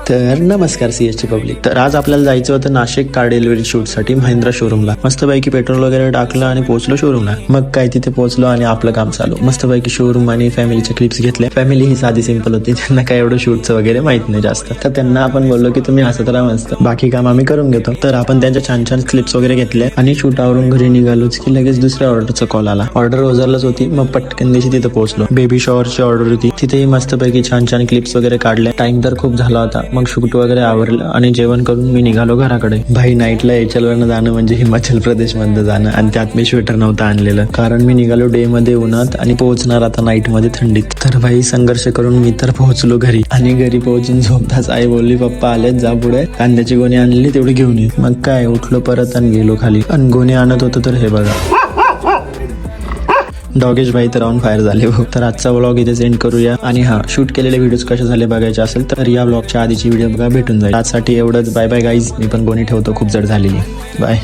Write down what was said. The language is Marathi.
तर नमस्कार सीएसटी पब्लिक. तर आज आपल्याला जायचं होतं नाशिक कार डिलिव्हरी शूटसाठी महिंद्रा शोरूमला. मस्तपैकी पेट्रोल वगैरे टाकलं आणि पोहोचलो शोरूमला. मग काय तिथे पोहोचलो आणि आपलं काम चालू. मस्तपैकी शोरूम आणि फॅमिलीच्या क्लिप्स घेतल्या. फॅमिली ही साधी सिंपल होती, त्यांना काय एवढं शूटचं वगैरे माहित नाही जास्त. तर त्यांना आपण बोललो की तुम्ही हसत राहा मस्त, बाकी काम आम्ही करून घेतो. तर आपण त्यांच्या छान छान क्लिप्स वगैरे घेतले आणि शूटावरून घरी निघालोच की लगेच दुसऱ्या ऑर्डरचा कॉल आला. ऑर्डर ओझरलाच होती, मग पटकन दिवशी तिथे पोहोचलो. बेबी शॉवरची ऑर्डर होती, तिथेही मस्तपैकी छान छान क्लिप्स वगैरे काढले. टाइम तर खूप झाला होता. मग शूट वगैरे आवरलं आणि जेवण करून मी निघालो घराकडे. भाई नाईटला एचएलवरनं जाणं म्हणजे हिमाचल प्रदेश मध्ये जाणं, आणि त्यात मी स्वेटर नव्हतं आणलेलं, कारण मी निघालो डे मध्ये उन्हात आणि पोहोचणार आता नाईट मध्ये थंडीत. तर भाई संघर्ष करून मी तर पोहोचलो घरी, आणि घरी पोहोचून झोपताच आई बोलली पप्पा आलेत, जा पुढे कांद्याची गोणी आणली तेवढी घेऊन ये. मग काय उठलो परत आणि गेलो खाली, आणि गोणी आणत होतो तर हे बघा डॉगेश भाई तर ऑन फायर झाले हो. तर आजचा व्लॉग इथे सेंड करूया. आणि हा शूट केलेले व्हिडिओज कसे झाले बघायचे असेल तर या व्लॉगच्या आधीची व्हिडिओ बघा, भेटून जाईल. आजसाठी एवढंच. बाय बाय गाईज, मी पण गोणी ठेवतो, खूप जड झालेली. बाय.